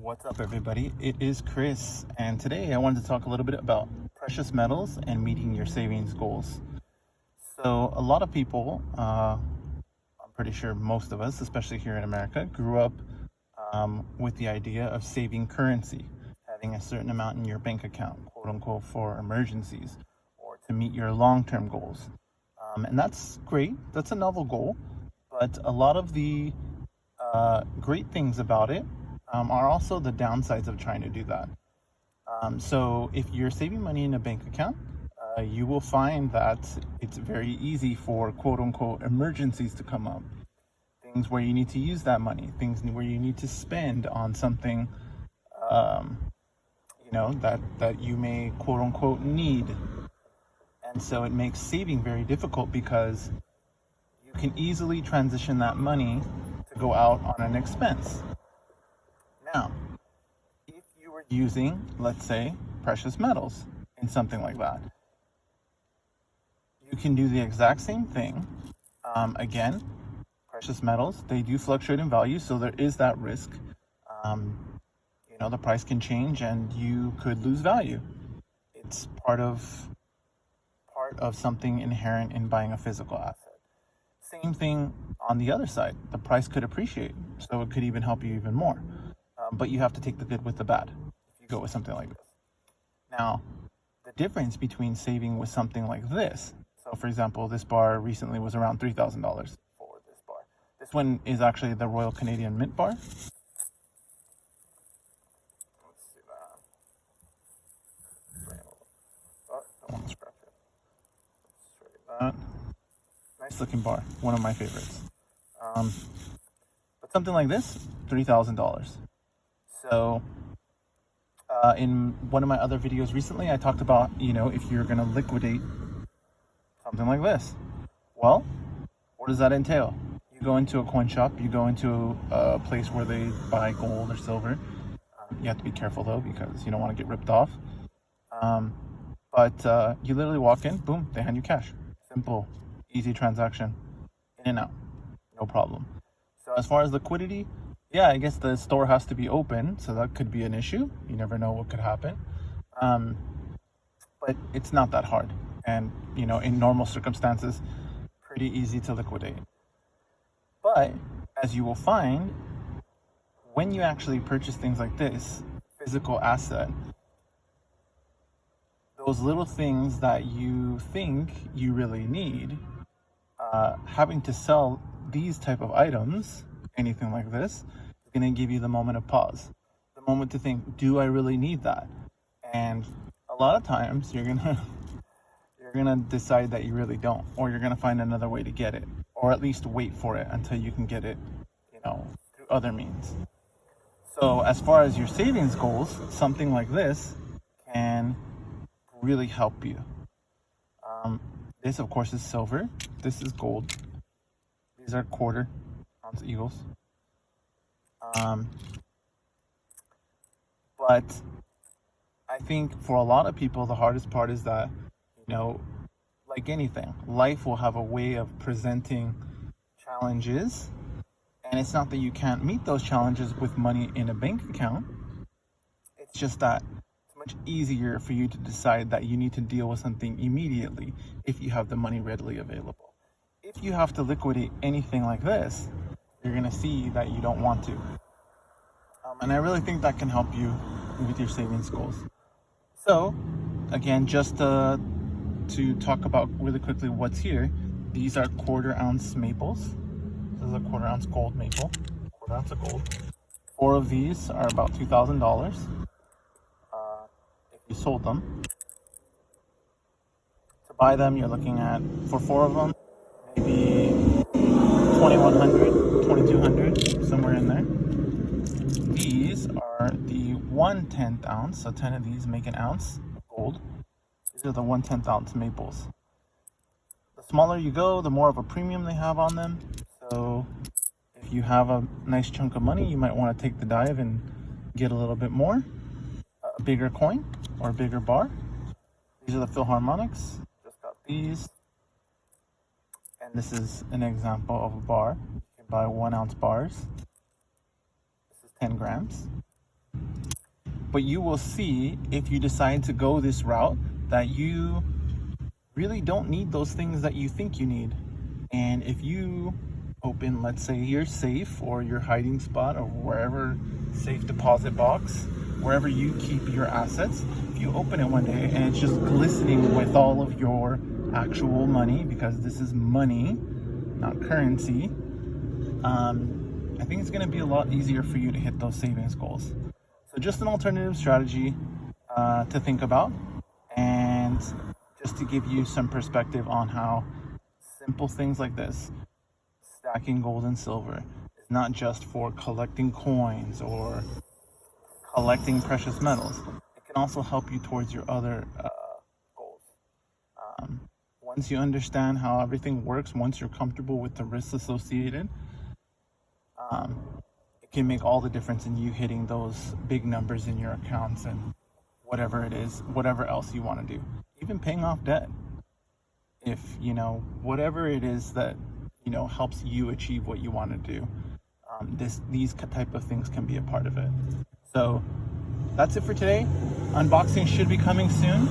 What's up, everybody? It is Chris, and today I wanted to talk a little bit about precious metals and meeting your savings goals. So, a lot of people, I'm pretty sure most of us, especially here in America, grew up with the idea of saving currency, having a certain amount in your bank account, quote unquote, for emergencies or to meet your long term goals. And that's great, that's a novel goal, but a lot of the great things about it are also the downsides of trying to do that. So if you're saving money in a bank account, you will find that it's very easy for quote unquote emergencies to come up. Things where you need to use that money, things where you need to spend on something, um, that you may quote unquote need. And so it makes saving very difficult because you can easily transition that money to go out on an expense. Now, if you were using, let's say, precious metals in something like that, you can do the exact same thing. Again, precious metals, they do fluctuate in value, so there is that risk. The price can change and you could lose value. It's part of something inherent in buying a physical asset. Same thing on the other side. The price could appreciate, so it could even help you even more. But you have to take the good with the bad if you go with something like this. Now, the difference between saving with something like this, so for example, this bar recently was around $3,000 for this bar. This one is actually the Royal Canadian Mint bar. Let's see that. Oh, don't want to scratch it. Let's try that. Nice looking bar, one of my favorites. But something like this, $3,000. So, in one of my other videos recently, I talked about, if you're going to liquidate something like this. Well, what does that entail? You go into a coin shop, you go into a place where they buy gold or silver. You have to be careful though, because you don't want to get ripped off. But you literally walk in, boom, they hand you cash. Simple, easy transaction, in and out, no problem. So as far as liquidity, yeah, I guess the store has to be open, so that could be an issue. You never know what could happen. But it's not that hard. And, in normal circumstances, pretty easy to liquidate. But as you will find, when you actually purchase things like this, physical asset, those little things that you think you really need, having to sell these type of items, anything like this, is going to give you the moment of pause, the moment to think, do I really need that? And a lot of times you're gonna decide that you really don't, or you're gonna find another way to get it, or at least wait for it until you can get it, through other means. So as far as your savings goals, something like this can really help you. This, of course, is silver. This is gold. These are quarter-ounce eagles. But I think for a lot of people, the hardest part is that, like anything, life will have a way of presenting challenges. And it's not that you can't meet those challenges with money in a bank account. It's just that it's much easier for you to decide that you need to deal with something immediately if you have the money readily available. If you have to liquidate anything like this, you're going to see that you don't want to. And I really think that can help you with your savings goals. So, again, just to talk about really quickly what's here, these are quarter-ounce maples. This is a quarter-ounce gold maple, quarter-ounce of gold. 4 of these are about $2,000 if you sold them. To buy them, you're looking at, for 4 of them, maybe $2,100, $2,200, somewhere in there. These are the 1/10 ounce, so 10 of these make an ounce of gold. These are the 1/10 ounce maples. The smaller you go, the more of a premium they have on them. So if you have a nice chunk of money, you might want to take the dive and get a little bit more, a bigger coin or a bigger bar. These are the Philharmonics. Just got these. And this is an example of a bar. You can buy 1 ounce bars. This is 10 grams. But you will see, if you decide to go this route, that you really don't need those things that you think you need. And if you open, let's say, your safe or your hiding spot or wherever, safe deposit box, wherever you keep your assets, if you open it one day and it's just glistening with all of your actual money, because this is money, not currency, I think it's going to be a lot easier for you to hit those savings goals. So just an alternative strategy to think about, and just to give you some perspective on how simple things like this, stacking gold and silver, is not just for collecting coins or collecting precious metals. It can also help you towards your other goals. Once you understand how everything works, once you're comfortable with the risks associated, it can make all the difference in you hitting those big numbers in your accounts and whatever it is, whatever else you want to do, even paying off debt. If, whatever it is that, helps you achieve what you want to do, these type of things can be a part of it. So that's it for today. Unboxing should be coming soon.